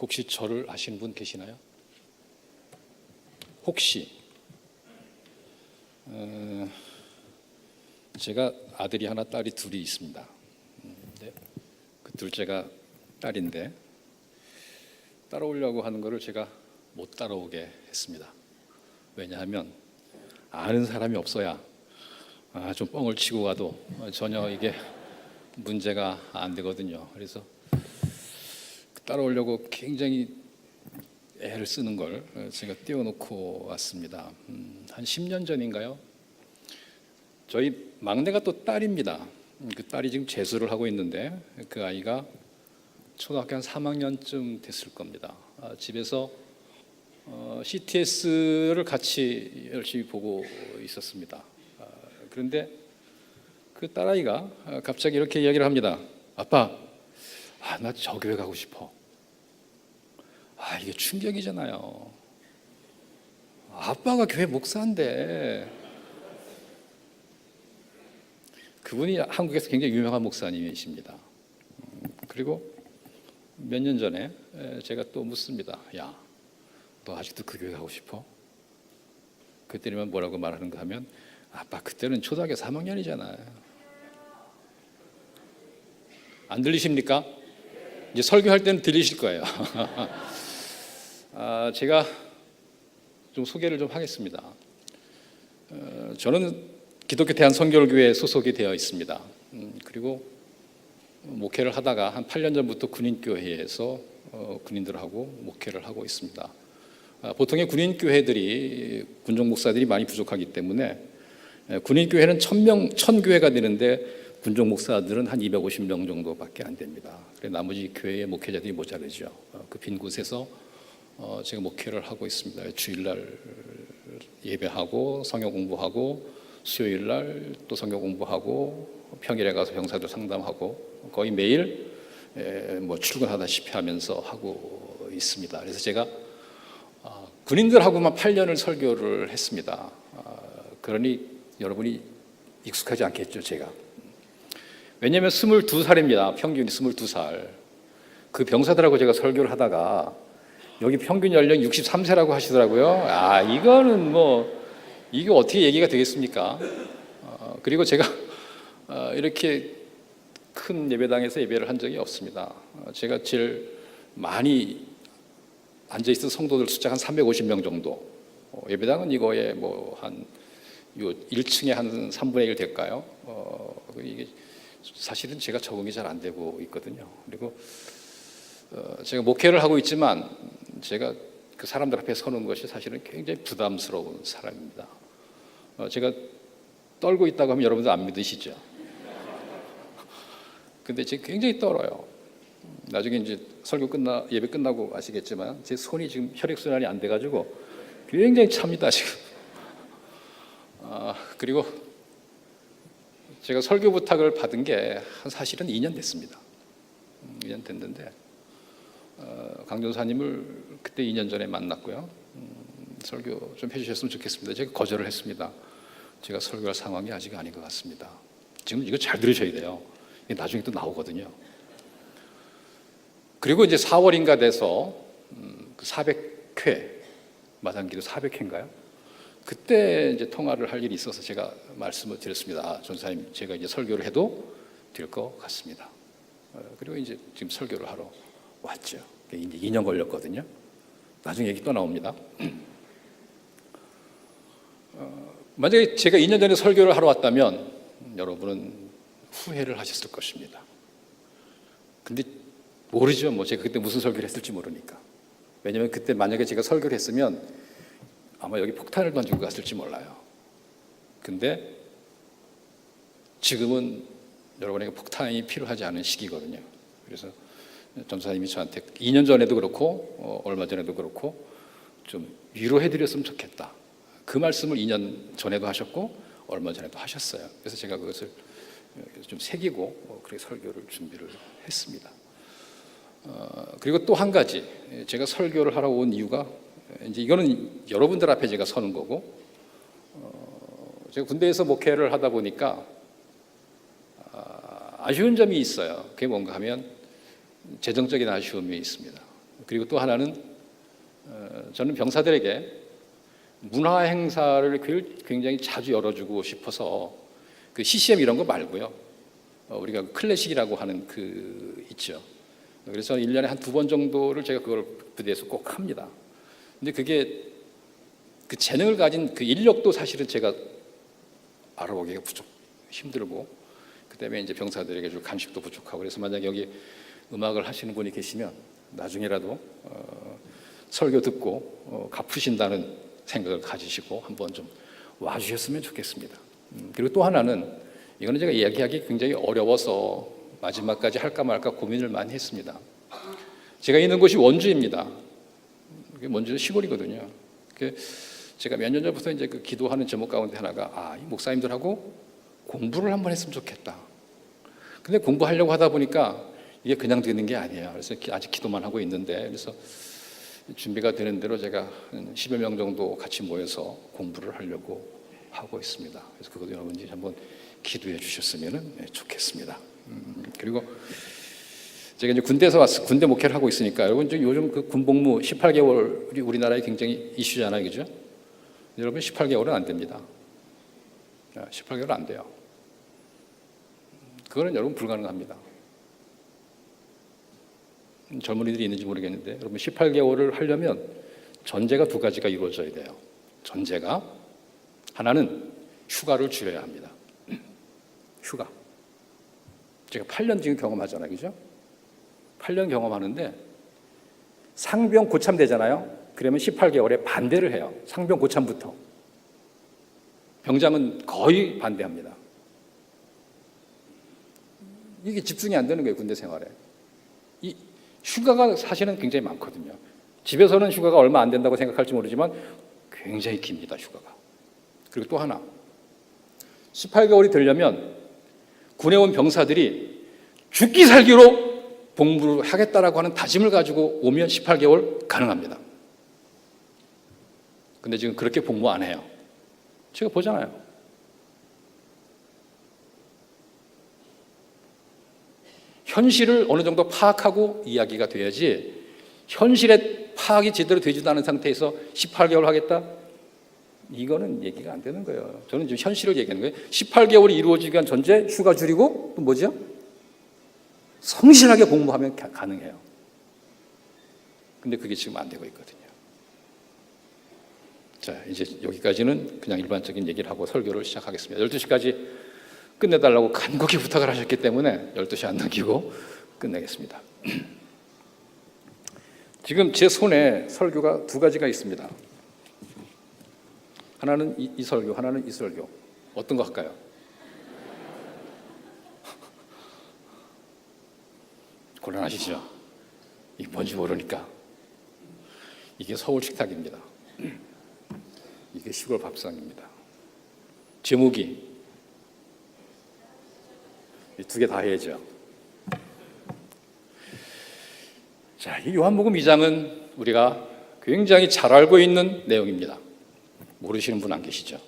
혹시 저를 아시는 분 계시나요? 혹시 제가 아들이 하나, 딸이 둘이 있습니다. 그 둘째가 딸인데 따라오려고 하는 거를 제가 못 따라오게 했습니다. 왜냐하면 아는 사람이 없어야 좀 뻥을 치고 가도 전혀 이게 문제가 안 되거든요. 그래서 따라오려고 굉장히 애를 쓰는 걸 제가 띄워놓고 왔습니다. 한 10년 전인가요? 저희 막내가 또 딸입니다. 그 딸이 지금 재수를 하고 있는데 그 아이가 초등학교 한 3학년쯤 됐을 겁니다. 집에서 CTS를 같이 열심히 보고 있었습니다. 그런데 그 딸아이가 갑자기 이렇게 이야기를 합니다. 아빠, 나 저 교회 가고 싶어. 이게 충격이잖아요. 아빠가 교회 목사인데. 그분이 한국에서 굉장히 유명한 목사님이십니다. 그리고 몇 년 전에 제가 또 묻습니다. 야, 너 아직도 그 교회 가고 싶어? 그때면 뭐라고 말하는가 하면 아빠 그때는 초등학교 3학년이잖아요. 안 들리십니까? 이제 설교할 때는 들리실 거예요. 제가 좀 소개를 좀 하겠습니다. 저는 기독교 대한선교교회에 소속이 되어 있습니다. 그리고 목회를 하다가 한 8년 전부터 군인교회에서 군인들하고 목회를 하고 있습니다. 보통의 군인교회들이 군종 목사들이 많이 부족하기 때문에 군인교회는 1000교회가 되는데 군종 목사들은 한 250명 정도밖에 안 됩니다. 그래서 나머지 교회의 목회자들이 모자르죠. 그 빈 곳에서 제가 목회를 하고 있습니다. 주일날 예배하고 성경 공부하고 수요일날 또 성경 공부하고 평일에 가서 병사들 상담하고 거의 매일 출근하다시피 하면서 하고 있습니다. 그래서 제가 군인들하고만 8년을 설교를 했습니다. 그러니 여러분이 익숙하지 않겠죠, 제가. 왜냐하면 22살입니다. 평균이 22살. 그 병사들하고 제가 설교를 하다가 여기 평균 연령 63세라고 하시더라고요. 이거는 이게 어떻게 얘기가 되겠습니까? 그리고 제가 이렇게 큰 예배당에서 예배를 한 적이 없습니다. 제가 제일 많이 앉아있던 성도들 숫자가 한 350명 정도. 예배당은 이거에 한 1층에 한 3분의 1 될까요? 이게 사실은 제가 적응이 잘 안 되고 있거든요. 그리고 제가 목회를 하고 있지만 제가 그 사람들 앞에 서는 것이 사실은 굉장히 부담스러운 사람입니다. 제가 떨고 있다고 하면 여러분들 안 믿으시죠? 근데 제가 굉장히 떨어요. 나중에 이제 예배 끝나고 아시겠지만 제 손이 지금 혈액순환이 안 돼가지고 굉장히 찹니다 지금. 그리고 제가 설교 부탁을 받은 게 사실은 2년 됐습니다. 2년 됐는데 강전사님을 그때 2년 전에 만났고요. 설교 좀 해주셨으면 좋겠습니다. 제가 거절을 했습니다. 제가 설교할 상황이 아직 아닌 것 같습니다. 지금 이거 잘 들으셔야 돼요. 이게 나중에 또 나오거든요. 그리고 이제 4월인가 돼서 400회 마당기도 400회인가요? 그때 이제 통화를 할 일이 있어서 제가 말씀을 드렸습니다. 전사님, 제가 이제 설교를 해도 될 것 같습니다. 그리고 이제 지금 설교를 하러 왔죠. 이제 2년 걸렸거든요. 나중에 얘기 또 나옵니다. 만약에 제가 2년 전에 설교를 하러 왔다면 여러분은 후회를 하셨을 것입니다. 근데 모르죠. 제가 그때 무슨 설교를 했을지 모르니까. 왜냐하면 그때 만약에 제가 설교를 했으면 아마 여기 폭탄을 던지고 갔을지 몰라요. 근데 지금은 여러분에게 폭탄이 필요하지 않은 시기거든요. 그래서 전사님이 저한테 2년 전에도 그렇고 얼마 전에도 그렇고 좀 위로해드렸으면 좋겠다. 그 말씀을 2년 전에도 하셨고 얼마 전에도 하셨어요. 그래서 제가 그것을 좀 새기고 그렇게 설교를 준비를 했습니다. 그리고 또 한 가지, 제가 설교를 하러 온 이유가 이제 이거는 여러분들 앞에 제가 서는 거고, 제가 군대에서 목회를 하다 보니까 아쉬운 점이 있어요. 그게 뭔가 하면 재정적인 아쉬움이 있습니다. 그리고 또 하나는 저는 병사들에게 문화 행사를 굉장히 자주 열어주고 싶어서 그 CCM 이런 거 말고요. 우리가 클래식이라고 하는 그 있죠. 그래서 1년에 한 2번 정도를 제가 그걸 부대에서 꼭 합니다. 근데 그게 그 재능을 가진 그 인력도 사실은 제가 알아보기가 힘들고, 그다음에 이제 병사들에게 줄 간식도 부족하고, 그래서 만약 여기 음악을 하시는 분이 계시면 나중에라도 설교 듣고 갚으신다는 생각을 가지시고 한번 좀 와주셨으면 좋겠습니다. 그리고 또 하나는, 이거는 제가 이야기하기 굉장히 어려워서 마지막까지 할까 말까 고민을 많이 했습니다. 제가 있는 곳이 원주입니다. 원주는 시골이거든요. 제가 몇 년 전부터 이제 그 기도하는 제목 가운데 하나가 이 목사님들하고 공부를 한번 했으면 좋겠다. 근데 공부하려고 하다 보니까 이게 그냥 되는 게 아니에요. 그래서 아직 기도만 하고 있는데, 그래서 준비가 되는 대로 제가 한 10여 명 정도 같이 모여서 공부를 하려고 하고 있습니다. 그래서 그것도 여러분들이 한번 기도해 주셨으면 좋겠습니다. 그리고 제가 이제 군대에서 군대 목회를 하고 있으니까, 여러분 요즘 그 군복무 18개월이 우리나라에 굉장히 이슈잖아요, 그죠? 여러분 18개월은 안 됩니다. 18개월 안 돼요. 그거는 여러분 불가능합니다. 젊은이들이 있는지 모르겠는데, 여러분 18개월을 하려면 전제가 2가지가 이루어져야 돼요. 전제가 하나는 휴가를 줄여야 합니다. 휴가. 제가 8년 지금 경험하잖아요, 그죠? 8년 경험하는데 상병 고참 되잖아요. 그러면 18개월에 반대를 해요. 상병 고참부터. 병장은 거의 반대합니다. 이게 집중이 안 되는 거예요, 군대 생활에. 이 휴가가 사실은 굉장히 많거든요. 집에서는 휴가가 얼마 안 된다고 생각할지 모르지만 굉장히 깁니다, 휴가가. 그리고 또 하나, 18개월이 되려면 군에 온 병사들이 죽기 살기로 복무를 하겠다라고 하는 다짐을 가지고 오면 18개월 가능합니다. 근데 지금 그렇게 복무 안 해요. 제가 보잖아요. 현실을 어느 정도 파악하고 이야기가 돼야지, 현실의 파악이 제대로 되지도 않은 상태에서 18개월 하겠다? 이거는 얘기가 안 되는 거예요. 저는 지금 현실을 얘기하는 거예요. 18개월이 이루어지기 위한 전제, 휴가 줄이고, 또 뭐죠? 성실하게 복무하면 가능해요. 근데 그게 지금 안 되고 있거든요. 자, 이제 여기까지는 그냥 일반적인 얘기를 하고 설교를 시작하겠습니다. 12시까지 끝내달라고 간곡히 부탁을 하셨기 때문에 12시 안 넘기고 끝내겠습니다. 지금 제 손에 설교가 2가지가 있습니다. 하나는 이 설교, 하나는 이 설교. 어떤 거 할까요? 곤란하시죠? 이게 뭔지 모르니까. 이게 서울 식탁입니다. 이게 시골 밥상입니다. 제목이 2개 다 해야죠. 자, 이 요한복음 2장은 우리가 굉장히 잘 알고 있는 내용입니다. 모르시는 분 안 계시죠?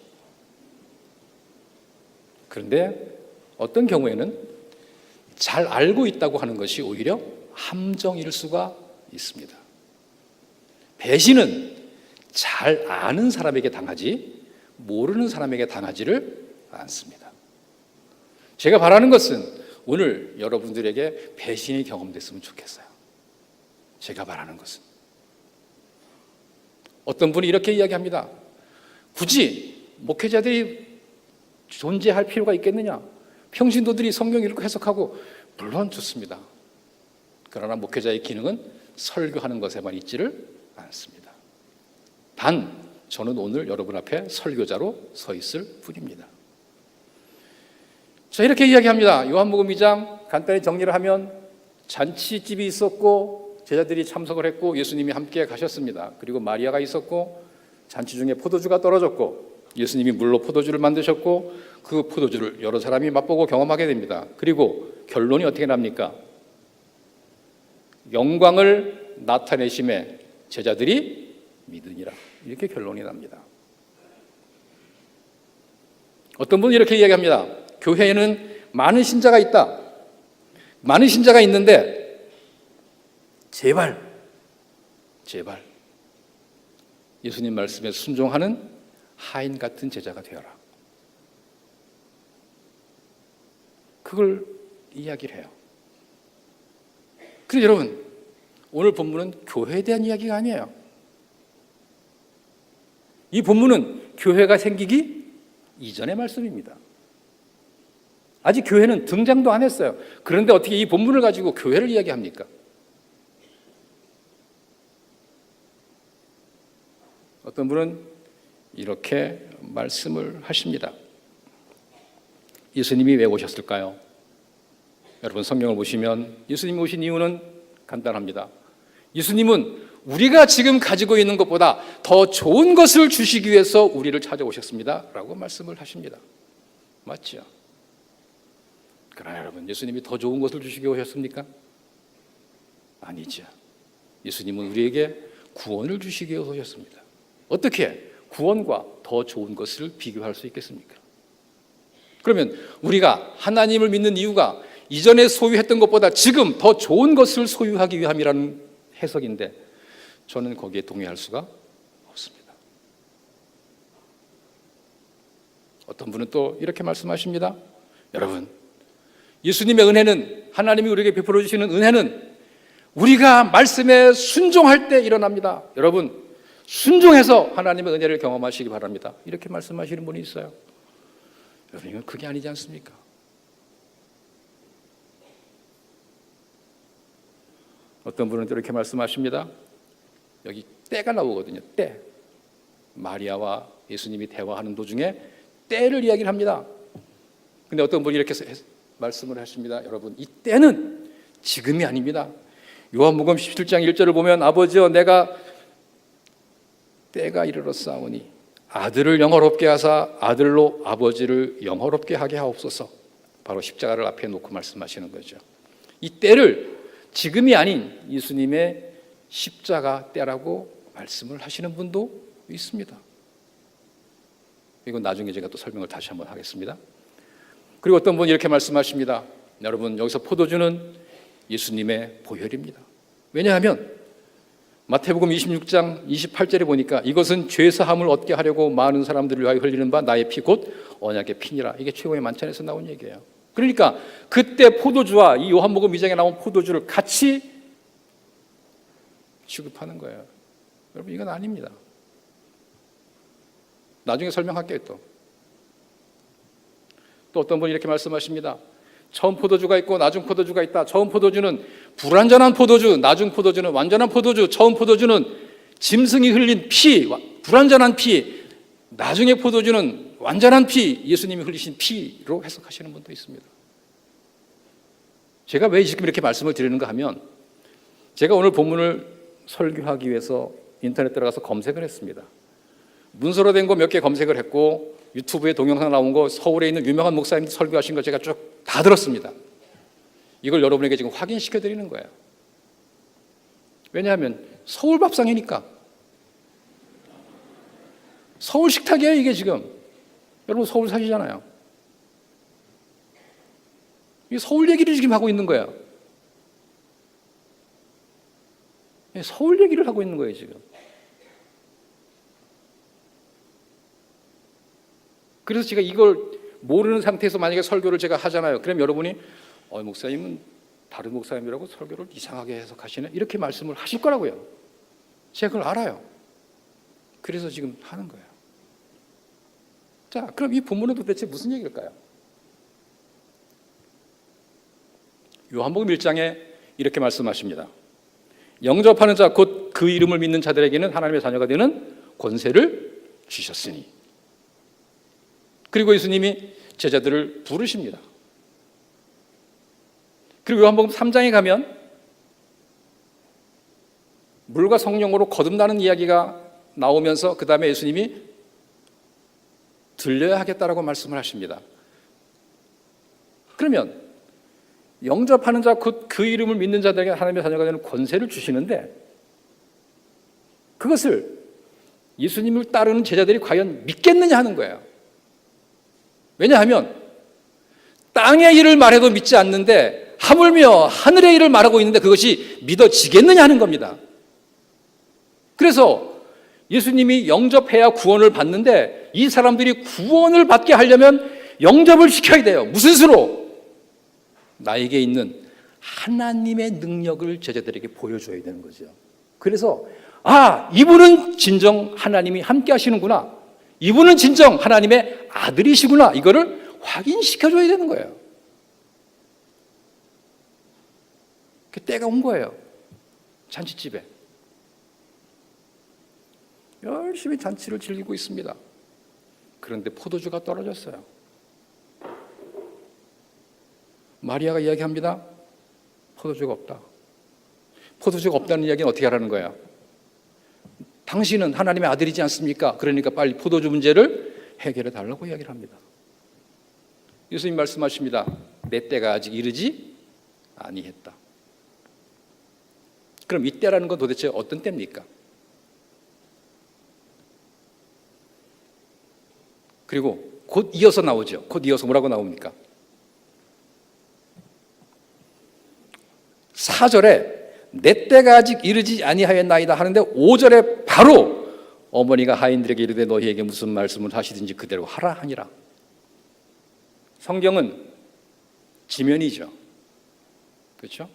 그런데 어떤 경우에는 잘 알고 있다고 하는 것이 오히려 함정일 수가 있습니다. 배신은 잘 아는 사람에게 당하지 모르는 사람에게 당하지를 않습니다. 제가 바라는 것은 오늘 여러분들에게 배신이 경험됐으면 좋겠어요. 제가 바라는 것은. 어떤 분이 이렇게 이야기합니다. 굳이 목회자들이 존재할 필요가 있겠느냐? 평신도들이 성경 읽고 해석하고, 물론 좋습니다. 그러나 목회자의 기능은 설교하는 것에만 있지를 않습니다. 단 저는 오늘 여러분 앞에 설교자로 서 있을 뿐입니다. 자, 이렇게 이야기합니다. 요한복음 2장 간단히 정리를 하면 잔치집이 있었고 제자들이 참석을 했고 예수님이 함께 가셨습니다. 그리고 마리아가 있었고 잔치 중에 포도주가 떨어졌고 예수님이 물로 포도주를 만드셨고 그 포도주를 여러 사람이 맛보고 경험하게 됩니다. 그리고 결론이 어떻게 납니까? 영광을 나타내심에 제자들이 믿으니라. 이렇게 결론이 납니다. 어떤 분은 이렇게 이야기합니다. 교회에는 많은 신자가 있다. 많은 신자가 있는데 제발 제발 예수님 말씀에 순종하는 하인 같은 제자가 되어라. 그걸 이야기를 해요. 그런데 여러분, 오늘 본문은 교회에 대한 이야기가 아니에요. 이 본문은 교회가 생기기 이전의 말씀입니다. 아직 교회는 등장도 안 했어요. 그런데 어떻게 이 본문을 가지고 교회를 이야기합니까? 어떤 분은 이렇게 말씀을 하십니다. 예수님이 왜 오셨을까요? 여러분, 성경을 보시면 예수님이 오신 이유는 간단합니다. 예수님은 우리가 지금 가지고 있는 것보다 더 좋은 것을 주시기 위해서 우리를 찾아오셨습니다 라고 말씀을 하십니다. 맞죠? 그러나 여러분, 예수님이 더 좋은 것을 주시기 오셨습니까? 아니죠. 예수님은 우리에게 구원을 주시기 위해서 오셨습니다. 어떻게 구원과 더 좋은 것을 비교할 수 있겠습니까? 그러면 우리가 하나님을 믿는 이유가 이전에 소유했던 것보다 지금 더 좋은 것을 소유하기 위함이라는 해석인데, 저는 거기에 동의할 수가 없습니다. 어떤 분은 또 이렇게 말씀하십니다. 여러분, 예수님의 은혜는, 하나님이 우리에게 베풀어 주시는 은혜는 우리가 말씀에 순종할 때 일어납니다. 여러분, 순종해서 하나님의 은혜를 경험하시기 바랍니다. 이렇게 말씀하시는 분이 있어요. 여러분, 이건 그게 아니지 않습니까? 어떤 분은 또 이렇게 말씀하십니다. 여기 때가 나오거든요. 때. 마리아와 예수님이 대화하는 도중에 때를 이야기를 합니다. 근데 어떤 분이 이렇게 말씀을 하십니다. 여러분, 이 때는 지금이 아닙니다. 요한복음 17장 1절을 보면, 아버지여 내가 때가 이르렀사오니 아들을 영화롭게 하사 아들로 아버지를 영화롭게 하게 하옵소서. 바로 십자가를 앞에 놓고 말씀하시는 거죠. 이 때를 지금이 아닌 예수님의 십자가 때라고 말씀을 하시는 분도 있습니다. 이건 나중에 제가 또 설명을 다시 한번 하겠습니다. 그리고 어떤 분이 이렇게 말씀하십니다. 여러분, 여기서 포도주는 예수님의 보혈입니다. 왜냐하면 마태복음 26장 28절에 보니까 이것은 죄사함을 얻게 하려고 많은 사람들을 위하여 흘리는 바 나의 피 곧 언약의 피니라. 이게 최고의 만찬에서 나온 얘기예요. 그러니까 그때 포도주와 이 요한복음 2장에 나온 포도주를 같이 취급하는 거예요. 여러분, 이건 아닙니다. 나중에 설명할게요. 또 어떤 분이 이렇게 말씀하십니다. 처음 포도주가 있고 나중 포도주가 있다. 처음 포도주는 불완전한 포도주, 나중 포도주는 완전한 포도주. 처음 포도주는 짐승이 흘린 피, 불완전한 피, 나중에 포도주는 완전한 피, 예수님이 흘리신 피로 해석하시는 분도 있습니다. 제가 왜 지금 이렇게 말씀을 드리는가 하면, 제가 오늘 본문을 설교하기 위해서 인터넷 들어가서 검색을 했습니다. 문서로 된 거 몇 개 검색을 했고, 유튜브에 동영상 나온 거, 서울에 있는 유명한 목사님 설교하신 거 제가 쭉 다 들었습니다. 이걸 여러분에게 지금 확인시켜 드리는 거예요. 왜냐하면 서울 밥상이니까. 서울 식탁이에요, 이게 지금. 여러분, 서울 사시잖아요. 이게 서울 얘기를 지금 하고 있는 거예요. 서울 얘기를 하고 있는 거예요, 지금. 그래서 제가 이걸 모르는 상태에서 만약에 설교를 제가 하잖아요. 그럼 여러분이 목사님은 다른 목사님이라고 설교를 이상하게 해석하시네, 이렇게 말씀을 하실 거라고요. 제가 그걸 알아요. 그래서 지금 하는 거예요. 자, 그럼 이 본문은 도대체 무슨 얘기일까요? 요한복음 1장에 이렇게 말씀하십니다. 영접하는 자 곧 그 이름을 믿는 자들에게는 하나님의 자녀가 되는 권세를 주셨으니. 그리고 예수님이 제자들을 부르십니다. 그리고 요한복음 3장에 가면 물과 성령으로 거듭나는 이야기가 나오면서 그 다음에 예수님이 들려야 하겠다라고 말씀을 하십니다. 그러면 영접하는 자 곧 그 이름을 믿는 자들에게 하나님의 자녀가 되는 권세를 주시는데, 그것을 예수님을 따르는 제자들이 과연 믿겠느냐 하는 거예요. 왜냐하면 땅의 일을 말해도 믿지 않는데 하물며 하늘의 일을 말하고 있는데 그것이 믿어지겠느냐 하는 겁니다. 그래서 예수님이 영접해야 구원을 받는데 이 사람들이 구원을 받게 하려면 영접을 시켜야 돼요. 무슨 수로? 나에게 있는 하나님의 능력을 제자들에게 보여줘야 되는 거죠. 그래서 이분은 진정 하나님이 함께 하시는구나, 이분은 진정 하나님의 아들이시구나, 이거를 확인시켜줘야 되는 거예요. 그 때가 온 거예요. 잔치집에 열심히 잔치를 즐기고 있습니다. 그런데 포도주가 떨어졌어요. 마리아가 이야기합니다. 포도주가 없다. 포도주가 없다는 이야기는 어떻게 하라는 거야? 당신은 하나님의 아들이지 않습니까? 그러니까 빨리 포도주 문제를 해결해 달라고 이야기를 합니다. 예수님 말씀하십니다. 내 때가 아직 이르지 아니했다. 그럼 이 때라는 건 도대체 어떤 때입니까? 그리고 곧 이어서 나오죠. 곧 이어서 뭐라고 나옵니까? 4절에 내 때가 아직 이르지 아니하였나이다 하는데 5절에 바로 어머니가 하인들에게 이르되 너희에게 무슨 말씀을 하시든지 그대로 하라 하니라. 성경은 지면이죠. 그렇죠?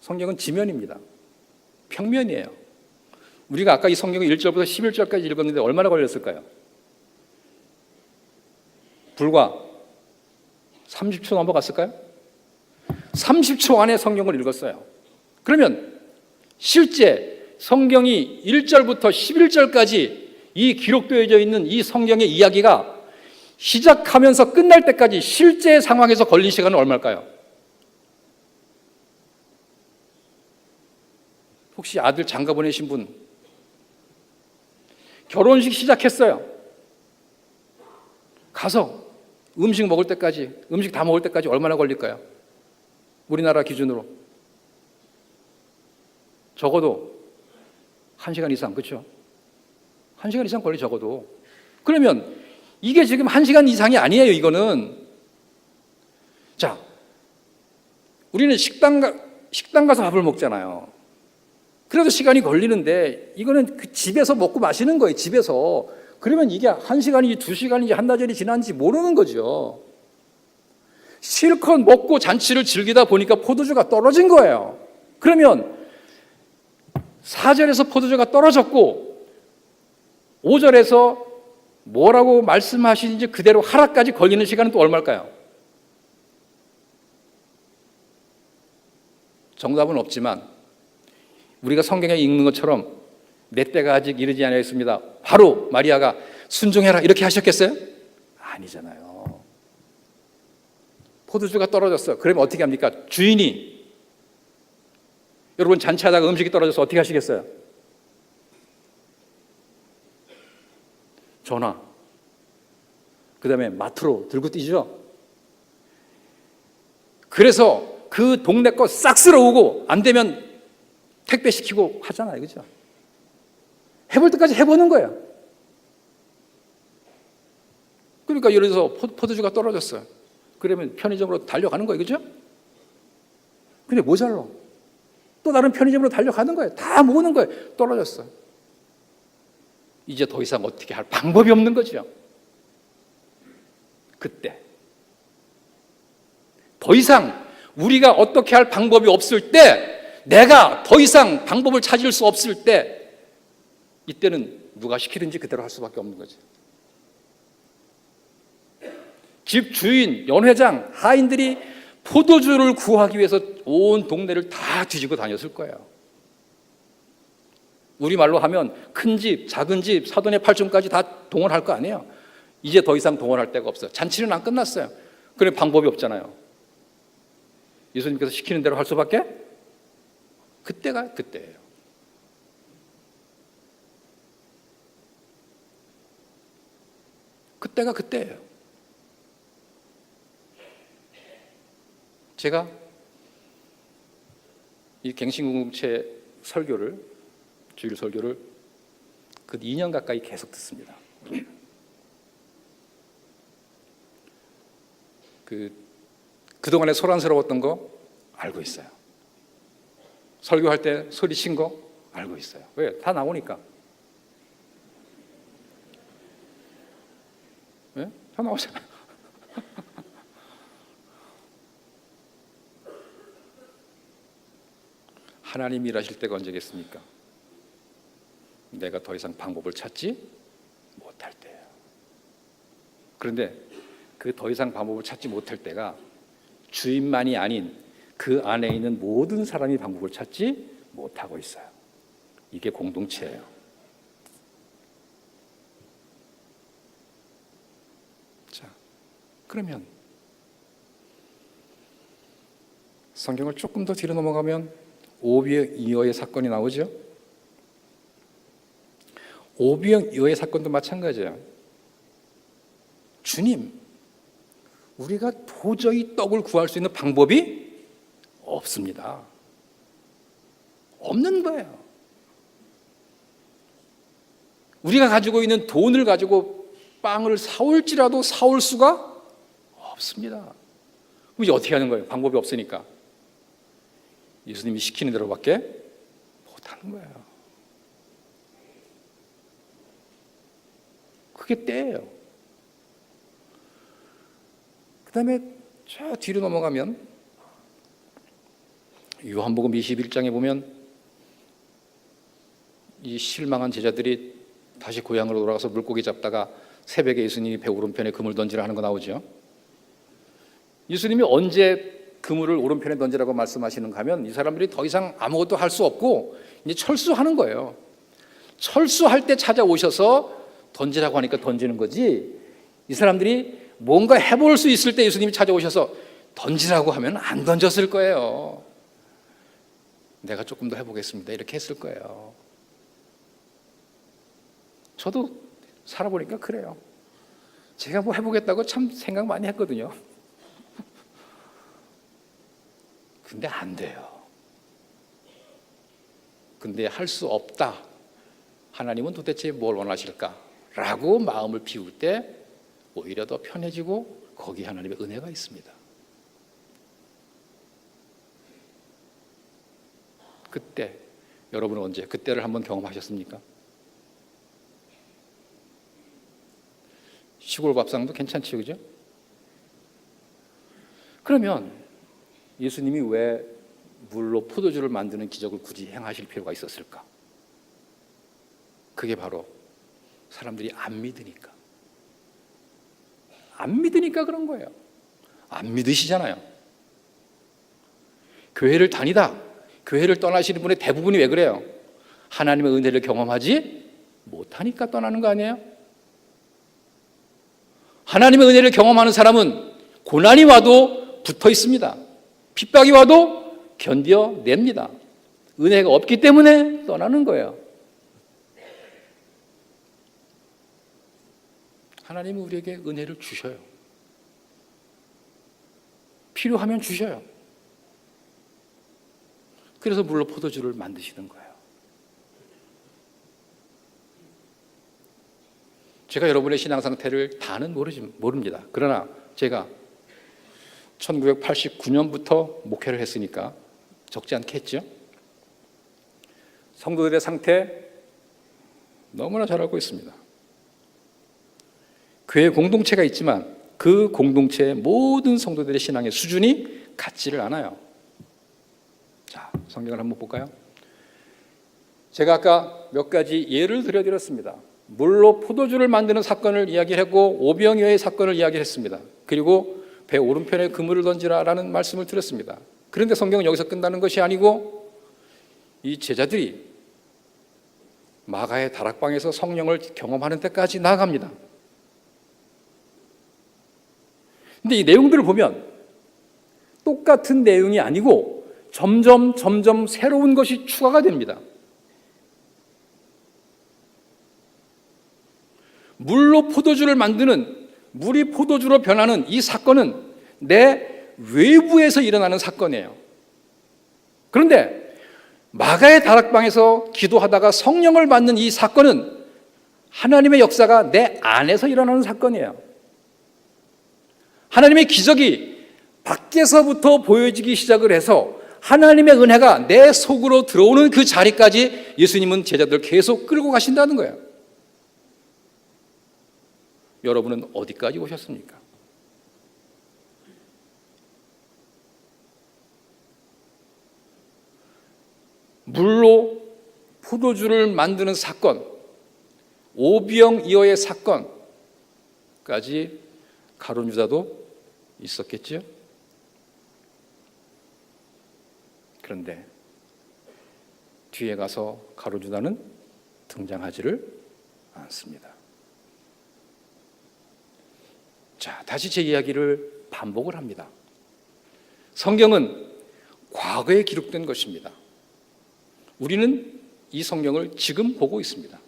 성경은 지면입니다. 평면이에요. 우리가 아까 이 성경을 1절부터 11절까지 읽었는데 얼마나 걸렸을까요? 불과 30초 넘어갔을까요? 30초 안에 성경을 읽었어요. 그러면 실제 성경이 1절부터 11절까지 이 기록되어져 있는 이 성경의 이야기가 시작하면서 끝날 때까지 실제 상황에서 걸린 시간은 얼마일까요? 혹시 아들 장가 보내신 분, 결혼식 시작했어요. 가서 음식 먹을 때까지, 음식 다 먹을 때까지 얼마나 걸릴까요? 우리나라 기준으로 적어도 1시간 이상, 그렇죠? 1시간 이상 걸리 적어도. 그러면 이게 지금 1시간 이상이 아니에요. 이거는. 자, 우리는 식당 가서 밥을 먹잖아요. 그래도 시간이 걸리는데 이거는 그 집에서 먹고 마시는 거예요. 집에서. 그러면 이게 1시간인지 2시간인지 한나절이 지난지 모르는 거죠. 실컷 먹고 잔치를 즐기다 보니까 포도주가 떨어진 거예요. 그러면 4절에서 포도주가 떨어졌고 5절에서 뭐라고 말씀하시는지 그대로 하라까지 걸리는 시간은 또 얼마일까요? 정답은 없지만 우리가 성경에 읽는 것처럼 내 때가 아직 이르지 않았습니다. 바로 마리아가 순종해라 이렇게 하셨겠어요? 아니잖아요. 포도주가 떨어졌어. 그러면 어떻게 합니까? 주인이, 여러분 잔치하다가 음식이 떨어져서 어떻게 하시겠어요? 전화, 그 다음에 마트로 들고 뛰죠. 그래서 그 동네 거 싹 쓸어오고 안 되면 택배 시키고 하잖아요. 그죠? 해볼 때까지 해보는 거예요. 그러니까 예를 들어서 포도주가 떨어졌어요. 그러면 편의점으로 달려가는 거예요. 그죠? 근데 모자라. 또 다른 편의점으로 달려가는 거예요. 다 모으는 거예요. 떨어졌어요. 이제 더 이상 어떻게 할 방법이 없는 거죠. 그때 더 이상 우리가 어떻게 할 방법이 없을 때, 내가 더 이상 방법을 찾을 수 없을 때, 이때는 누가 시키든지 그대로 할 수밖에 없는 거죠. 집 주인, 연회장, 하인들이 포도주를 구하기 위해서 온 동네를 다 뒤지고 다녔을 거예요. 우리말로 하면 큰 집, 작은 집, 사돈의 팔촌까지 다 동원할 거 아니에요. 이제 더 이상 동원할 데가 없어요. 잔치는 안 끝났어요. 그래 방법이 없잖아요. 예수님께서 시키는 대로 할 수밖에? 그때가 그때예요. 그때가 그때예요. 제가 이 갱신공동체 설교를, 주일 설교를 그 2년 가까이 계속 듣습니다. 그동안에 소란스러웠던 거 알고 있어요. 설교할 때 소리친 거 알고 있어요. 왜? 다 나오니까. 예? 다 나오잖아요. 하나님이 일하실 때가 언제겠습니까? 내가 더 이상 방법을 찾지 못할 때예요. 그런데 그 더 이상 방법을 찾지 못할 때가 주인만이 아닌 그 안에 있는 모든 사람이 방법을 찾지 못하고 있어요. 이게 공동체예요. 자, 그러면 성경을 조금 더 뒤로 넘어가면 오병이어의 사건이 나오죠. 오병이어의 사건도 마찬가지예요. 주님, 우리가 도저히 떡을 구할 수 있는 방법이 없습니다. 없는 거예요. 우리가 가지고 있는 돈을 가지고 빵을 사올지라도 사올 수가 없습니다. 그럼 이제 어떻게 하는 거예요? 방법이 없으니까. 예수님이 시키는 대로밖에 못하는 거예요. 그게 때예요. 그 다음에 저 뒤로 넘어가면 요한복음 21장에 보면 이 실망한 제자들이 다시 고향으로 돌아가서 물고기 잡다가 새벽에 예수님이 배 오른편에 그물 던지라 하는 거 나오죠. 예수님이 언제 그물을 오른편에 던지라고 말씀하시는가 하면 이 사람들이 더 이상 아무것도 할 수 없고 이제 철수하는 거예요. 철수할 때 찾아오셔서 던지라고 하니까 던지는 거지, 이 사람들이 뭔가 해볼 수 있을 때 예수님이 찾아오셔서 던지라고 하면 안 던졌을 거예요. 내가 조금 더 해보겠습니다 이렇게 했을 거예요. 저도 살아보니까 그래요. 제가 뭐 해보겠다고 참 생각 많이 했거든요. 근데 안 돼요. 근데 할 수 없다. 하나님은 도대체 뭘 원하실까? 라고 마음을 비울 때 오히려 더 편해지고 거기에 하나님의 은혜가 있습니다. 그때, 여러분은 언제 그때를 한번 경험하셨습니까? 시골 밥상도 괜찮지, 그죠? 그러면 예수님이 왜 물로 포도주를 만드는 기적을 굳이 행하실 필요가 있었을까? 그게 바로 사람들이 안 믿으니까. 안 믿으니까 그런 거예요. 안 믿으시잖아요. 교회를 다니다 교회를 떠나시는 분의 대부분이 왜 그래요? 하나님의 은혜를 경험하지 못하니까 떠나는 거 아니에요? 하나님의 은혜를 경험하는 사람은 고난이 와도 붙어 있습니다. 핍박이 와도 견뎌냅니다. 은혜가 없기 때문에 떠나는 거예요. 하나님은 우리에게 은혜를 주셔요. 필요하면 주셔요. 그래서 물로 포도주를 만드시는 거예요. 제가 여러분의 신앙 상태를 다는 모릅니다. 그러나 제가 1989년부터 목회를 했으니까 적지 않겠죠? 성도들의 상태 너무나 잘 알고 있습니다. 교회 공동체가 있지만 그 공동체의 모든 성도들의 신앙의 수준이 같지를 않아요. 자, 성경을 한번 볼까요? 제가 아까 몇 가지 예를 들어드렸습니다. 물로 포도주를 만드는 사건을 이야기하고 오병이어의 사건을 이야기했습니다. 그리고 배 오른편에 그물을 던지라라는 말씀을 드렸습니다. 그런데 성경은 여기서 끝나는 것이 아니고 이 제자들이 마가의 다락방에서 성령을 경험하는 데까지 나아갑니다. 근데 이 내용들을 보면 똑같은 내용이 아니고 점점 새로운 것이 추가가 됩니다. 물로 포도주를 만드는, 물이 포도주로 변하는 이 사건은 내 외부에서 일어나는 사건이에요. 그런데 마가의 다락방에서 기도하다가 성령을 받는 이 사건은 하나님의 역사가 내 안에서 일어나는 사건이에요. 하나님의 기적이 밖에서부터 보여지기 시작을 해서 하나님의 은혜가 내 속으로 들어오는 그 자리까지 예수님은 제자들을 계속 끌고 가신다는 거예요. 여러분은 어디까지 오셨습니까? 물로 포도주를 만드는 사건, 오병이어의 사건까지 가룟 유다도 있었겠죠. 그런데 뒤에 가서 가룟 유다는 등장하지를 않습니다. 자, 다시 제 이야기를 반복을 합니다. 성경은 과거에 기록된 것입니다. 우리는 이 성경을 지금 보고 있습니다.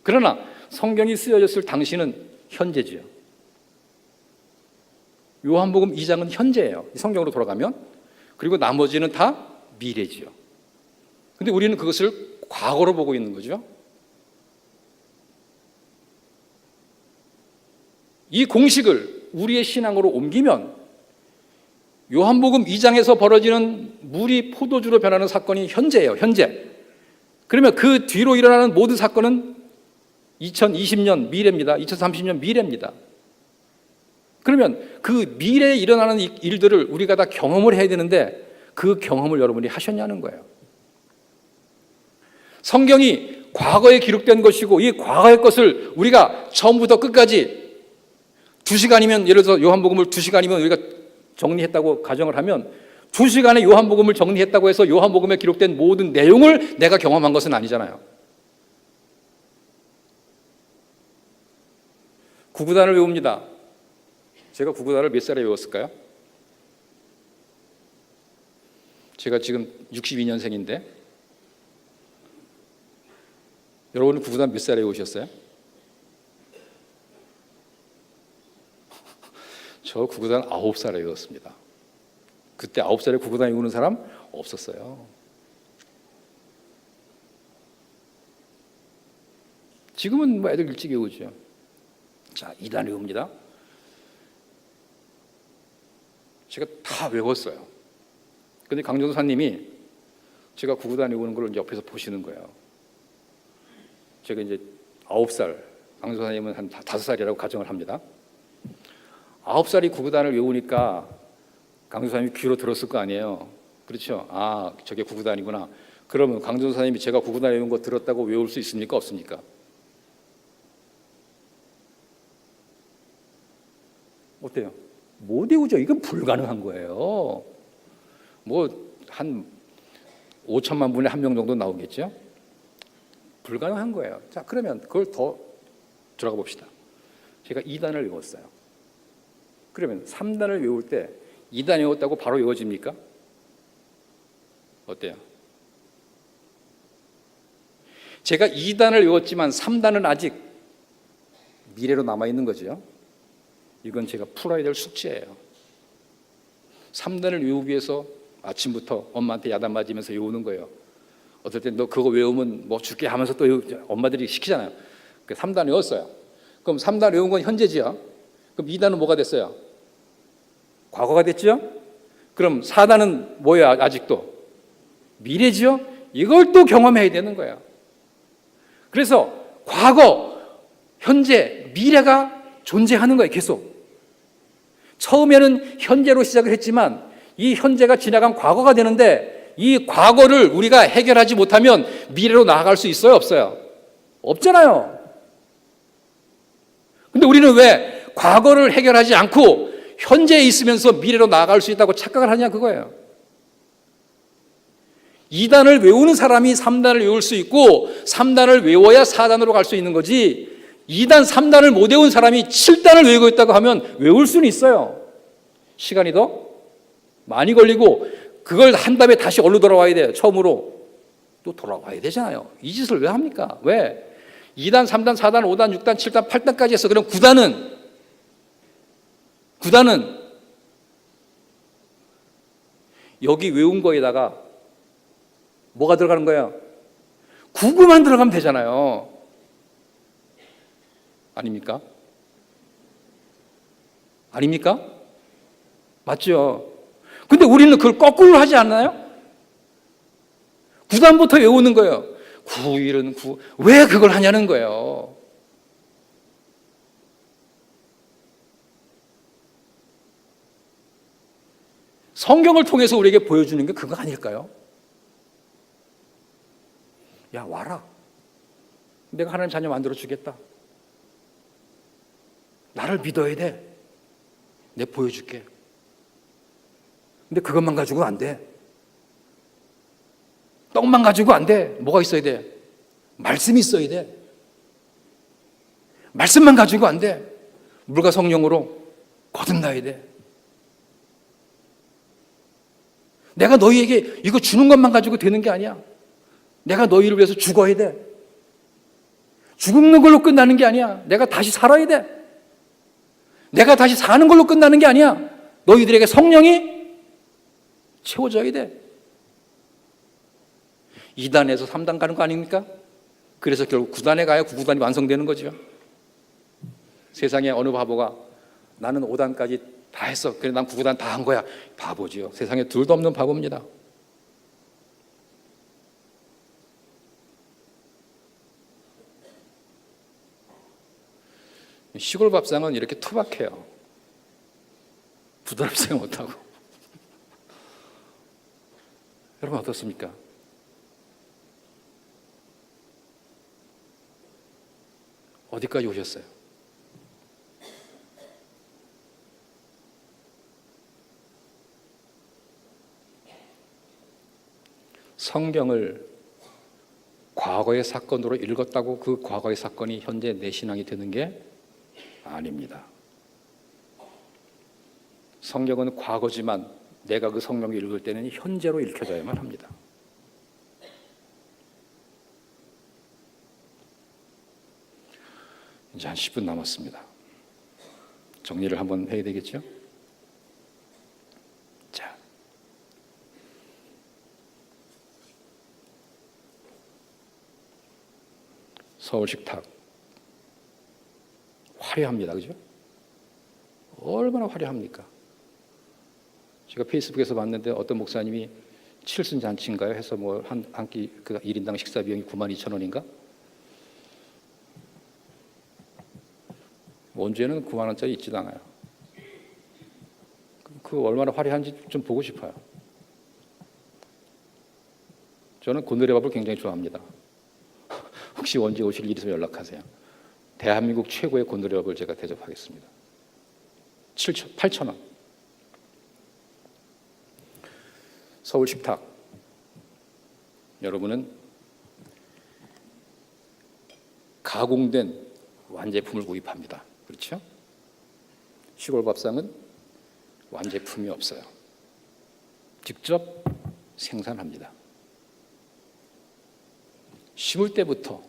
그러나 성경이 쓰여졌을 당시는 현재지요. 요한복음 2장은 현재예요. 성경으로 돌아가면. 그리고 나머지는 다 미래지요. 근데 우리는 그것을 과거로 보고 있는 거죠. 이 공식을 우리의 신앙으로 옮기면 요한복음 2장에서 벌어지는 물이 포도주로 변하는 사건이 현재예요. 현재. 그러면 그 뒤로 일어나는 모든 사건은 2020년 미래입니다. 2030년 미래입니다. 그러면 그 미래에 일어나는 일들을 우리가 다 경험을 해야 되는데 그 경험을 여러분이 하셨냐는 거예요. 성경이 과거에 기록된 것이고 이 과거의 것을 우리가 처음부터 끝까지 2시간이면, 예를 들어서 요한복음을 2시간이면 우리가 정리했다고 가정을 하면 2시간에 요한복음을 정리했다고 해서 요한복음에 기록된 모든 내용을 내가 경험한 것은 아니잖아요. 구구단을 외웁니다. 제가 구구단을 몇 살에 외웠을까요? 제가 지금 62년생인데 여러분은 구구단 몇 살에 외우셨어요? 저 구구단 9살에 외웠습니다. 그때 9살에 구구단 외우는 사람 없었어요. 지금은 뭐 애들 일찍 외우죠. 자, 2단 외웁니다. 제가 다 외웠어요. 근데 강전도사님이 제가 구구단 외우는 걸 옆에서 보시는 거예요. 제가 이제 9살, 강전도사님은 한 5살이라고 가정을 합니다. 9살이 구구단을 외우니까 강전도사님이 귀로 들었을 거 아니에요. 그렇죠? 아, 저게 구구단이구나. 그러면 강전도사님이 제가 구구단 외운 거 들었다고 외울 수 있습니까? 없습니까? 어때요? 못 외우죠. 이건 불가능한 거예요. 뭐 한 5천만 분에 1명 정도 나오겠죠? 불가능한 거예요. 자, 그러면 그걸 더 들어가 봅시다. 제가 2단을 외웠어요. 그러면 3단을 외울 때 2단 외웠다고 바로 외워집니까? 어때요? 제가 2단을 외웠지만 3단은 아직 미래로 남아있는 거죠. 이건 제가 풀어야 될 숙제예요. 3단을 외우기 위해서 아침부터 엄마한테 야단 맞으면서 외우는 거예요. 어떨 땐 너 그거 외우면 뭐 줄게 하면서 또 엄마들이 시키잖아요. 3단 외웠어요. 그럼 3단 외운 건 현재지요. 그럼 2단은 뭐가 됐어요? 과거가 됐죠? 그럼 4단은 뭐예요? 아직도? 미래지요? 이걸 또 경험해야 되는 거예요. 그래서 과거, 현재, 미래가 존재하는 거예요. 계속. 처음에는 현재로 시작을 했지만 이 현재가 지나간 과거가 되는데 이 과거를 우리가 해결하지 못하면 미래로 나아갈 수 있어요? 없어요? 없잖아요. 근데 우리는 왜 과거를 해결하지 않고 현재에 있으면서 미래로 나아갈 수 있다고 착각을 하냐 그거예요. 2단을 외우는 사람이 3단을 외울 수 있고 3단을 외워야 4단으로 갈 수 있는 거지 2단, 3단을 못 외운 사람이 7단을 외우고 있다고 하면 외울 수는 있어요. 시간이 더 많이 걸리고 그걸 한 다음에 다시 얼른 돌아와야 돼요. 처음으로 또 돌아와야 되잖아요. 이 짓을 왜 합니까? 왜? 2단, 3단, 4단, 5단, 6단, 7단, 8단까지 해서 그럼 9단은 여기 외운 거에다가 뭐가 들어가는 거예요? 구구만 들어가면 되잖아요. 아닙니까? 아닙니까? 맞죠? 근데 우리는 그걸 거꾸로 하지 않나요? 9단부터 외우는 거예요. 9일은 9. 왜 그걸 하냐는 거예요. 성경을 통해서 우리에게 보여주는 게 그거 아닐까요? 야, 와라. 내가 하나님 자녀 만들어 주겠다. 나를 믿어야 돼. 내가 보여줄게. 근데 그것만 가지고 안 돼. 떡만 가지고 안 돼. 뭐가 있어야 돼? 말씀이 있어야 돼. 말씀만 가지고 안 돼. 물과 성령으로 거듭나야 돼. 내가 너희에게 이거 주는 것만 가지고 되는 게 아니야. 내가 너희를 위해서 죽어야 돼. 죽는 걸로 끝나는 게 아니야. 내가 다시 살아야 돼. 내가 다시 사는 걸로 끝나는 게 아니야. 너희들에게 성령이 채워져야 돼. 2단에서 3단 가는 거 아닙니까? 그래서 결국 9단에 가야 9구단이 완성되는 거죠. 세상에 어느 바보가 나는 5단까지 다 했어. 그래 난 9구단 다 한 거야. 바보지요. 세상에 둘도 없는 바보입니다. 시골 밥상은 이렇게 투박해요. 부드럽지 못하고. 여러분 어떻습니까? 어디까지 오셨어요? 성경을 과거의 사건으로 읽었다고 그 과거의 사건이 현재 내 신앙이 되는 게 아닙니다. 성경은 과거지만 내가 그 성경을 읽을 때는 현재로 읽혀져야만 합니다. 이제 한 10분 남았습니다. 정리를 한번 해야 되겠죠? 자, 서울 식탁 화려합니다. 그죠? 얼마나 화려합니까? 제가 페이스북에서 봤는데 어떤 목사님이 칠순잔치인가요? 해서 뭐 한 끼 그 1인당 식사 비용이 92,000원인가? 원주에는 9만 원짜리 있지도 않아요. 그 얼마나 화려한지 좀 보고 싶어요. 저는 곤드레밥을 굉장히 좋아합니다. 혹시 원주에 오실 일 있으면 연락하세요. 대한민국 최고의 곤드레밥을 제가 대접하겠습니다. 8,000원. 서울 식탁. 여러분은 가공된 완제품을 구입합니다. 그렇죠? 시골 밥상은 완제품이 없어요. 직접 생산합니다. 심을 때부터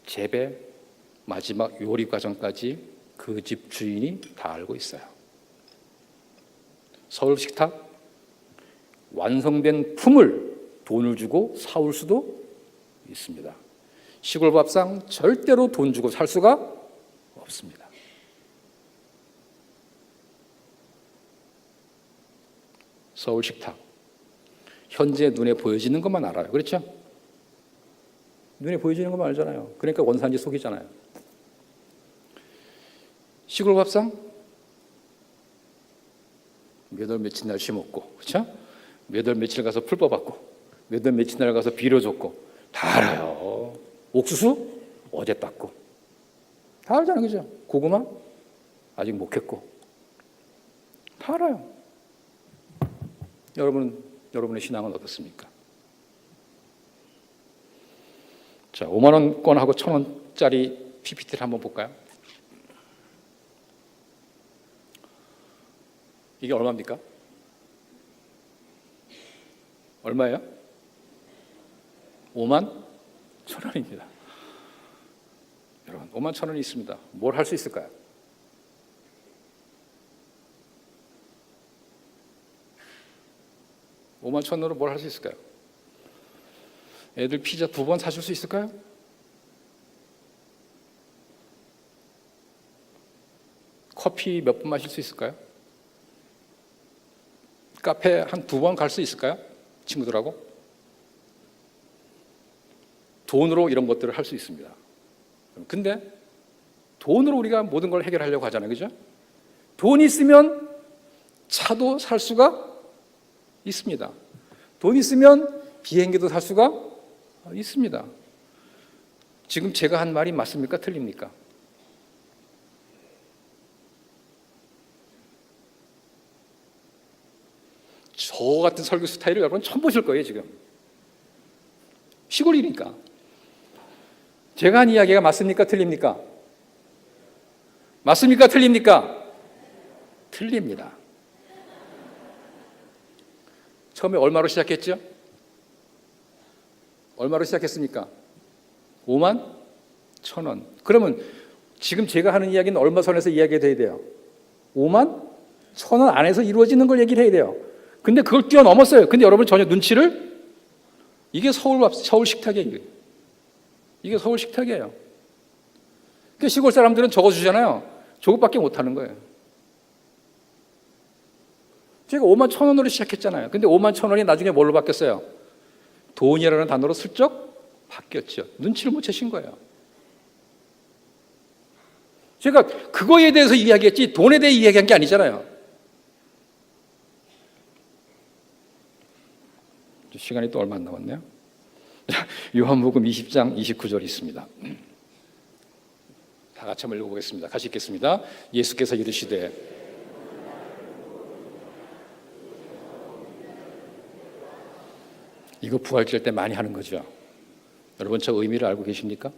재배, 마지막 요리 과정까지 그 집 주인이 다 알고 있어요. 서울 식탁, 완성된 품을 돈을 주고 사올 수도 있습니다. 시골 밥상 절대로 돈 주고 살 수가 없습니다. 서울 식탁, 현재 눈에 보여지는 것만 알아요. 그렇죠? 눈에 보여지는 것만 알잖아요. 그러니까 원산지 속이잖아요. 시골 밥상 몇 월 며칠 날 심었고, 그렇죠? 몇 월 며칠 가서 풀 뽑았고, 몇 월 며칠 날 가서 비료줬고, 다 알아요. 옥수수 어제 땄고, 다 알잖아요, 그죠? 고구마 아직 못 캤고, 다 알아요. 여러분의 신앙은 어떻습니까? 자, 5만 원권하고 1,000원짜리 PPT를 한번 볼까요? 이게 얼마입니까? 얼마예요? 5만 1,000원입니다. 여러분, 5만 1,000원이 있습니다. 뭘 할 수 있을까요? (5만 1,000원으로) 뭘 할 수 있을까요? 애들 피자 2번 사줄 수 있을까요? 커피 몇 번 마실 수 있을까요? 카페 한 2번 갈 수 있을까요? 친구들하고? 돈으로 이런 것들을 할 수 있습니다. 근데 돈으로 우리가 모든 걸 해결하려고 하잖아요. 그죠? 돈이 있으면 차도 살 수가 있습니다. 돈 있으면 비행기도 살 수가 있습니다. 지금 제가 한 말이 맞습니까? 틀립니까? 저 같은 설교 스타일을 여러분 처음 보실 거예요, 지금. 시골이니까. 제가 한 이야기가 맞습니까? 틀립니까? 맞습니까? 틀립니까? 틀립니다. 처음에 얼마로 시작했죠? 얼마로 시작했습니까? 5만 1,000원. 그러면 지금 제가 하는 이야기는 얼마 선에서 이야기가 돼야 돼요? 5만 1,000원 안에서 이루어지는 걸 얘기를 해야 돼요. 근데 그걸 뛰어넘었어요. 근데 여러분 전혀 눈치를, 이게 서울 식탁이에요. 이게 서울 식탁이에요. 그러니까 시골 사람들은 적어주잖아요. 저것밖에 못하는 거예요. 제가 5만 1,000원으로 시작했잖아요. 근데 5만 1,000원이 나중에 뭘로 바뀌었어요? 돈이라는 단어로 슬쩍 바뀌었죠. 눈치를 못 채신 거예요. 제가 그거에 대해서 이야기했지 돈에 대해 이야기한 게 아니잖아요. 시간이 또 얼마 안 남았네요. 요한복음 20장 29절이 있습니다. 다 같이 한번 읽어보겠습니다. 같이 읽겠습니다. 예수께서 이르시되 이거 부활절 때 많이 하는 거죠. 여러분 저 의미를 알고 계십니까?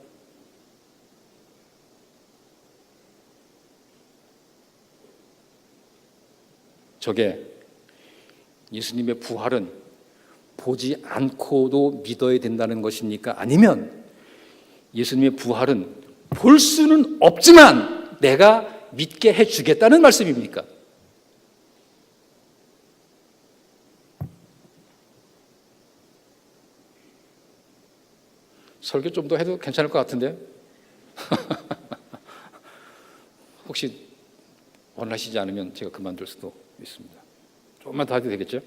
저게 예수님의 부활은 보지 않고도 믿어야 된다는 것입니까? 아니면 예수님의 부활은 볼 수는 없지만 내가 믿게 해주겠다는 말씀입니까? 설교 좀 더 해도 괜찮을 것 같은데? 혹시 원하시지 않으면 제가 그만둘 수도 있습니다. 조금만 더 해도 되겠죠?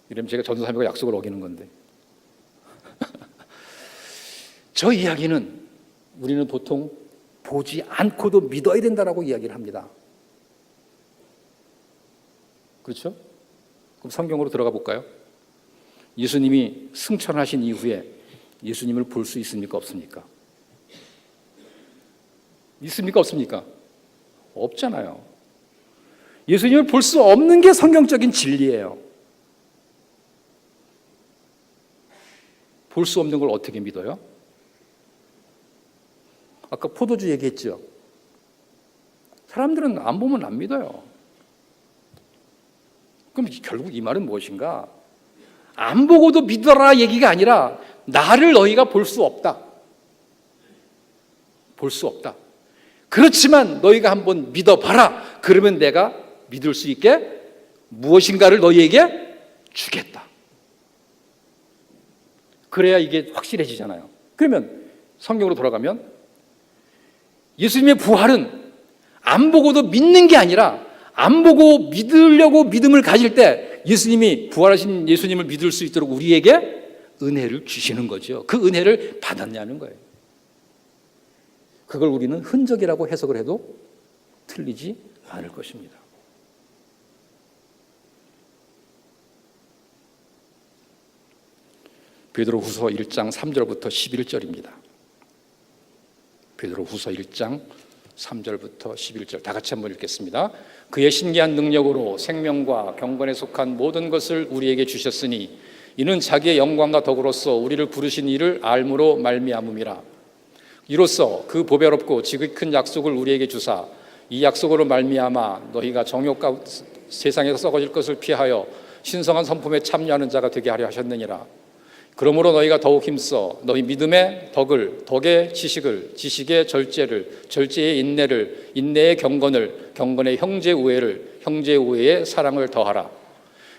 이러면 제가 전도사님과 약속을 어기는 건데. 저 이야기는 우리는 보통 보지 않고도 믿어야 된다라고 이야기를 합니다. 그렇죠? 그럼 성경으로 들어가 볼까요? 예수님이 승천하신 이후에 예수님을 볼 수 있습니까? 없습니까? 있습니까? 없습니까? 없잖아요. 예수님을 볼 수 없는 게 성경적인 진리예요. 볼 수 없는 걸 어떻게 믿어요? 아까 포도주 얘기했죠. 사람들은 안 보면 안 믿어요. 그럼 결국 이 말은 무엇인가? 안 보고도 믿어라 얘기가 아니라 나를 너희가 볼 수 없다. 볼 수 없다. 그렇지만 너희가 한번 믿어봐라. 그러면 내가 믿을 수 있게 무엇인가를 너희에게 주겠다. 그래야 이게 확실해지잖아요. 그러면 성경으로 돌아가면 예수님의 부활은 안 보고도 믿는 게 아니라 안 보고 믿으려고 믿음을 가질 때 예수님이 부활하신 예수님을 믿을 수 있도록 우리에게 은혜를 주시는 거죠. 그 은혜를 받았냐는 거예요. 그걸 우리는 흔적이라고 해석을 해도 틀리지 않을 것입니다. 베드로후서 1장 3절부터 11절입니다. 베드로후서 1장 3절부터 11절 다 같이 한번 읽겠습니다. 그의 신기한 능력으로 생명과 경건에 속한 모든 것을 우리에게 주셨으니 이는 자기의 영광과 덕으로서 우리를 부르신 이를 알므로 말미암음이라. 이로써 그 보배롭고 지극히 큰 약속을 우리에게 주사 이 약속으로 말미암아 너희가 정욕과 세상에서 썩어질 것을 피하여 신성한 선품에 참여하는 자가 되게 하려 하셨느니라. 그러므로 너희가 더욱 힘써 너희 믿음의 덕을, 덕의 지식을, 지식의 절제를, 절제의 인내를, 인내의 경건을, 경건의 형제 우애를, 형제 우애의 사랑을 더하라.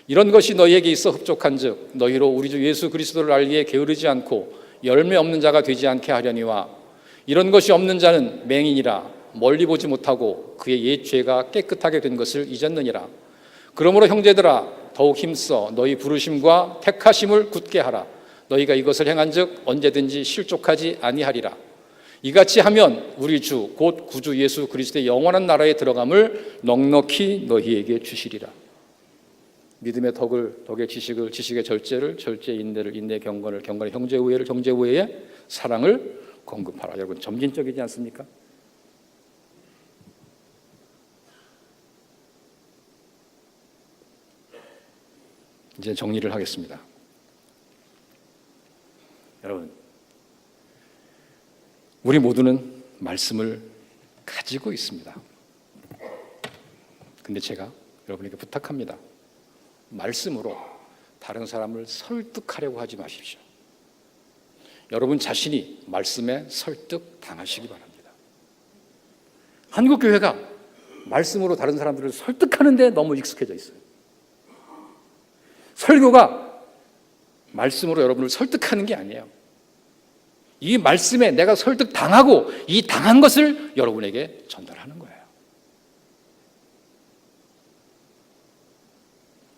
이런 것이 너희에게 있어 흡족한즉 너희로 우리 주 예수 그리스도를 알기에 게으르지 않고 열매 없는 자가 되지 않게 하려니와 이런 것이 없는 자는 맹인이라 멀리 보지 못하고 그의 옛 죄가 깨끗하게 된 것을 잊었느니라. 그러므로 형제들아 더욱 힘써 너희 부르심과 택하심을 굳게 하라. 너희가 이것을 행한즉 언제든지 실족하지 아니하리라. 이같이 하면 우리 주 곧 구주 예수 그리스도의 영원한 나라에 들어감을 넉넉히 너희에게 주시리라. 믿음의 덕의 지식을, 지식의 절제를, 절제의 인내를, 인내의 경건을, 경건의 형제 우애를, 형제 우애의 사랑을 공급하라. 여러분 점진적이지 않습니까? 이제 정리를 하겠습니다. 여러분, 우리 모두는 말씀을 가지고 있습니다. 근데 제가 여러분에게 부탁합니다. 말씀으로 다른 사람을 설득하려고 하지 마십시오. 여러분 자신이 말씀에 설득당하시기 바랍니다. 한국교회가 말씀으로 다른 사람들을 설득하는 데 너무 익숙해져 있어요. 설교가 말씀으로 여러분을 설득하는 게 아니에요. 이 말씀에 내가 설득당하고 이 당한 것을 여러분에게 전달하는 거예요.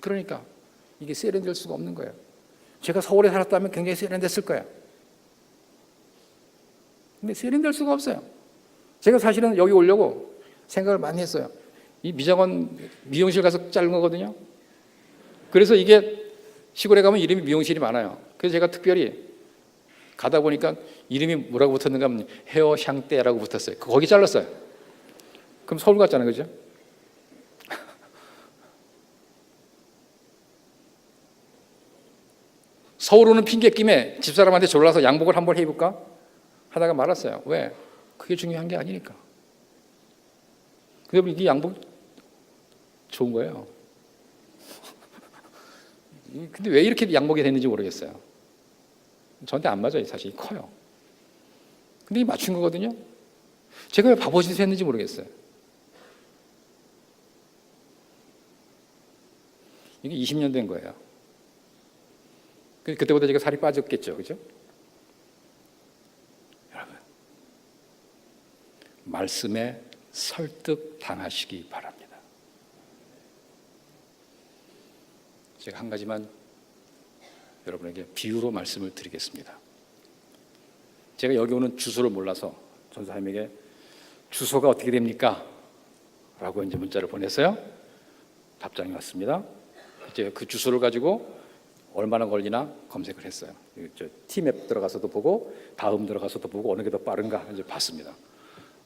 그러니까 이게 세련될 수가 없는 거예요. 제가 서울에 살았다면 굉장히 세련됐을 거예요. 근데 세련될 수가 없어요. 제가 사실은 여기 오려고 생각을 많이 했어요. 이 미장원 미용실 가서 자른 거거든요. 그래서 이게 시골에 가면 이름이 미용실이 많아요. 그래서 제가 특별히 가다 보니까 이름이 뭐라고 붙었는가 하면 헤어 샹떼라고 붙었어요. 거기 잘랐어요. 그럼 서울 갔잖아요, 그죠? 서울 오는 핑계김에 집사람한테 졸라서 양복을 한번 해볼까? 하다가 말았어요. 왜? 그게 중요한 게 아니니까. 근데 이게 양복 좋은 거예요. 근데 왜 이렇게 양복이 됐는지 모르겠어요. 저한테 안 맞아요. 사실 커요. 근데 이 맞춘 거거든요. 제가 왜 바보짓을 했는지 모르겠어요. 이게 20년 된 거예요. 그때보다 제가 살이 빠졌겠죠, 그죠? 여러분, 말씀에 설득 당하시기 바랍니다. 제가 한 가지만 여러분에게 비유로 말씀을 드리겠습니다. 제가 여기 오는 주소를 몰라서 전사님에게 주소가 어떻게 됩니까? 라고 이제 문자를 보냈어요. 답장이 왔습니다. 이제 그 주소를 가지고 얼마나 걸리나 검색을 했어요. 티맵 들어가서도 보고 다음 들어가서도 보고 어느 게 더 빠른가 이제 봤습니다.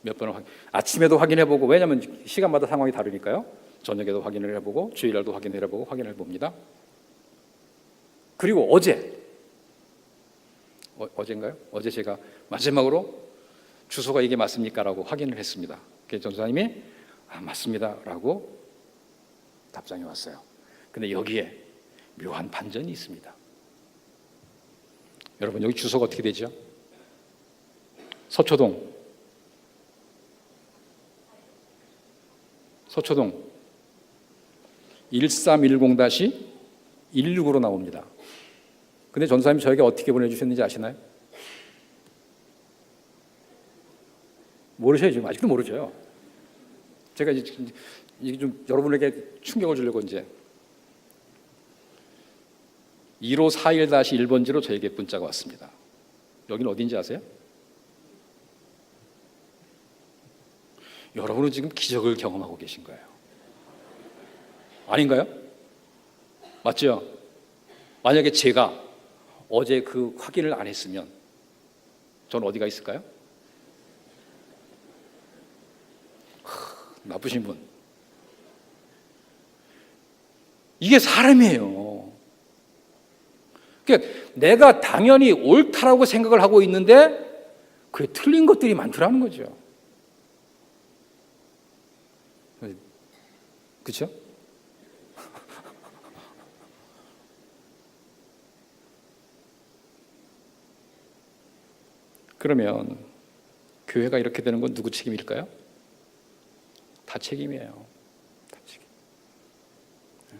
몇 번을 아침에도 확인해보고, 왜냐하면 시간마다 상황이 다르니까요. 저녁에도 확인을 해보고 주일날도 확인을 해보고 확인을 해봅니다. 그리고 어제인가요? 어제 제가 마지막으로 주소가 이게 맞습니까? 라고 확인을 했습니다. 그래서 전사님이 맞습니다 라고 답장이 왔어요. 근데 여기에 묘한 반전이 있습니다. 여러분 여기 주소가 어떻게 되죠? 서초동 1310-165로 나옵니다. 근데 전사님이 저에게 어떻게 보내주셨는지 아시나요? 모르셔요. 지금 아직도 모르죠. 제가 이게 좀 여러분에게 충격을 주려고 이제 1541-1번지로 저에게 문자가 왔습니다. 여기는 어딘지 아세요? 여러분은 지금 기적을 경험하고 계신 거예요. 아닌가요? 맞죠? 만약에 제가 어제 그 확인을 안 했으면 전 어디가 있을까요? 나쁘신 분. 이게 사람이에요. 그러니까 내가 당연히 옳다라고 생각을 하고 있는데 그게 틀린 것들이 많더라는 거죠. 그렇죠? 그러면 교회가 이렇게 되는 건 누구 책임일까요? 다 책임이에요. 다 책임.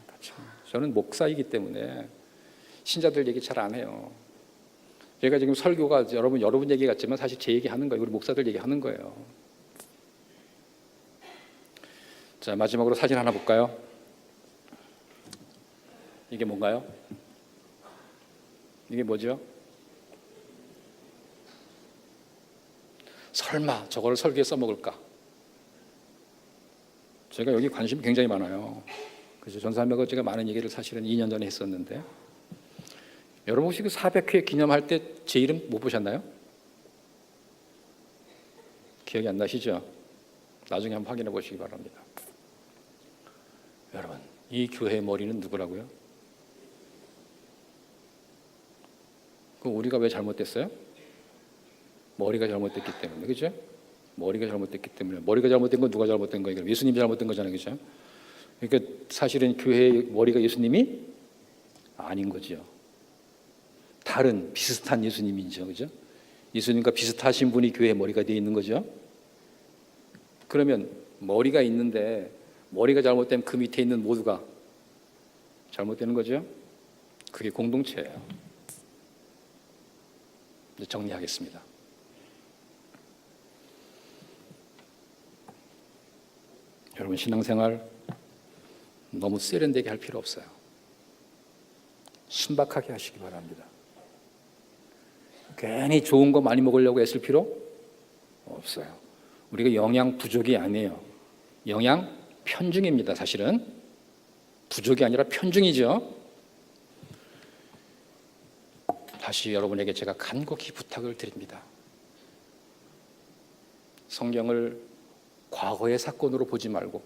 다 책임. 저는 목사이기 때문에 신자들 얘기 잘 안 해요. 제가 지금 설교가 여러분 얘기 같지만 사실 제 얘기하는 거예요. 우리 목사들 얘기하는 거예요. 자, 마지막으로 사진 하나 볼까요? 이게 뭔가요? 이게 뭐죠? 설마 저거를 설교에 써먹을까? 제가 여기 관심이 굉장히 많아요. 그래서 전사님하고 제가 많은 얘기를 사실은 2년 전에 했었는데, 여러분 혹시 그 400회 기념할 때 제 이름 못 보셨나요? 기억이 안 나시죠? 나중에 한번 확인해 보시기 바랍니다. 여러분, 이 교회의 머리는 누구라고요? 그럼 우리가 왜 잘못됐어요? 머리가 잘못됐기 때문에, 그죠? 머리가 잘못됐기 때문에. 머리가 잘못된 건 누가 잘못된 거예요? 예수님이 잘못된 거잖아요, 그죠? 그러니까 사실은 교회의 머리가 예수님이 아닌 거죠. 다른 비슷한 예수님이죠, 그죠? 예수님과 비슷하신 분이 교회의 머리가 되어 있는 거죠. 그러면 머리가 있는데 머리가 잘못되면 그 밑에 있는 모두가 잘못되는 거죠. 그게 공동체예요. 이제 정리하겠습니다. 여러분, 신앙생활 너무 세련되게 할 필요 없어요. 순박하게 하시기 바랍니다. 괜히 좋은 거 많이 먹으려고 애쓸 필요 없어요. 우리가 영양 부족이 아니에요. 영양 편중입니다. 사실은 부족이 아니라 편중이죠. 다시 여러분에게 제가 간곡히 부탁을 드립니다. 성경을 과거의 사건으로 보지 말고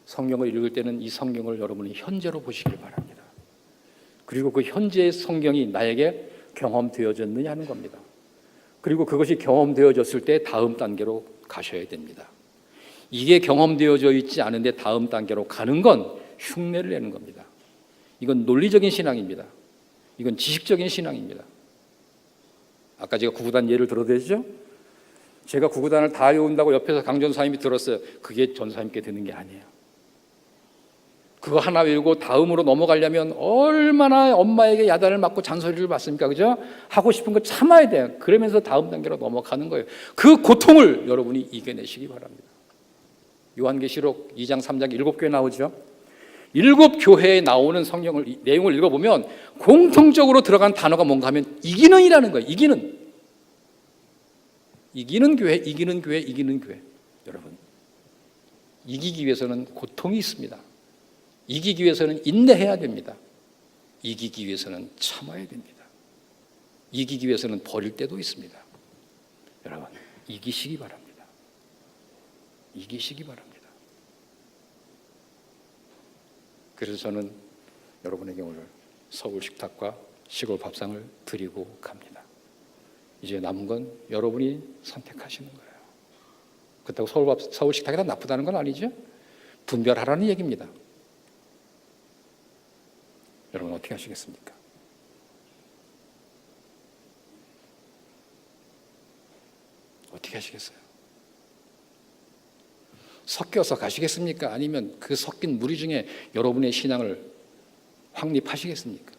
성경을 읽을 때는 이 성경을 여러분이 현재로 보시길 바랍니다. 그리고 그 현재의 성경이 나에게 경험되어졌느냐 하는 겁니다. 그리고 그것이 경험되어졌을 때 다음 단계로 가셔야 됩니다. 이게 경험되어져 있지 않은데 다음 단계로 가는 건 흉내를 내는 겁니다. 이건 논리적인 신앙입니다. 이건 지식적인 신앙입니다. 아까 제가 구구단 예를 들어드렸죠? 제가 구구단을 다 외운다고 옆에서 강전사님이 들었어요. 그게 전사님께 되는 게 아니에요. 그거 하나 외우고 다음으로 넘어가려면 얼마나 엄마에게 야단을 맞고 잔소리를 받습니까? 그죠? 하고 싶은 거 참아야 돼요. 그러면서 다음 단계로 넘어가는 거예요. 그 고통을 여러분이 이겨내시기 바랍니다. 요한계시록 2장, 3장 7교회 나오죠? 7교회에 나오는 성경을 내용을 읽어보면 공통적으로 들어간 단어가 뭔가 하면 이기는이라는 거예요. 이기는 교회, 이기는 교회, 이기는 교회. 여러분, 이기기 위해서는 고통이 있습니다. 이기기 위해서는 인내해야 됩니다. 이기기 위해서는 참아야 됩니다. 이기기 위해서는 버릴 때도 있습니다. 여러분, 이기시기 바랍니다. 이기시기 바랍니다. 그래서 저는 여러분에게 오늘 서울 식탁과 시골 밥상을 드리고 갑니다. 이제 남은 건 여러분이 선택하시는 거예요. 그렇다고 서울 식탁이 다 나쁘다는 건 아니죠. 분별하라는 얘기입니다. 여러분, 어떻게 하시겠습니까? 어떻게 하시겠어요? 섞여서 가시겠습니까? 아니면 그 섞인 무리 중에 여러분의 신앙을 확립하시겠습니까?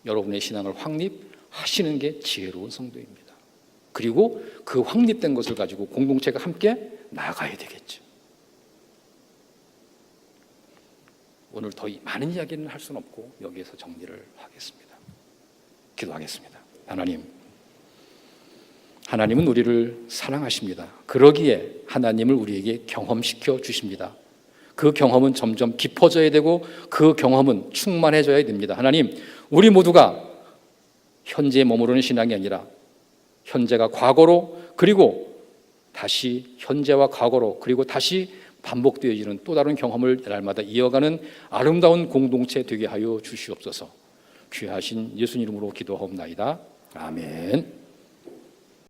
여러분의 신앙을 확립하시는 게 지혜로운 성도입니다. 그리고 그 확립된 것을 가지고 공동체가 함께 나아가야 되겠죠. 오늘 더 많은 이야기는 할 수는 없고 여기에서 정리를 하겠습니다. 기도하겠습니다. 하나님은 우리를 사랑하십니다. 그러기에 하나님을 우리에게 경험시켜 주십니다. 그 경험은 점점 깊어져야 되고 그 경험은 충만해져야 됩니다. 하나님, 우리 모두가 현재에 머무르는 신앙이 아니라 현재가 과거로, 그리고 다시 현재와 과거로, 그리고 다시 반복되어지는 또 다른 경험을 날마다 이어가는 아름다운 공동체 되게 하여 주시옵소서. 귀하신 예수님 이름으로 기도하옵나이다. 아멘.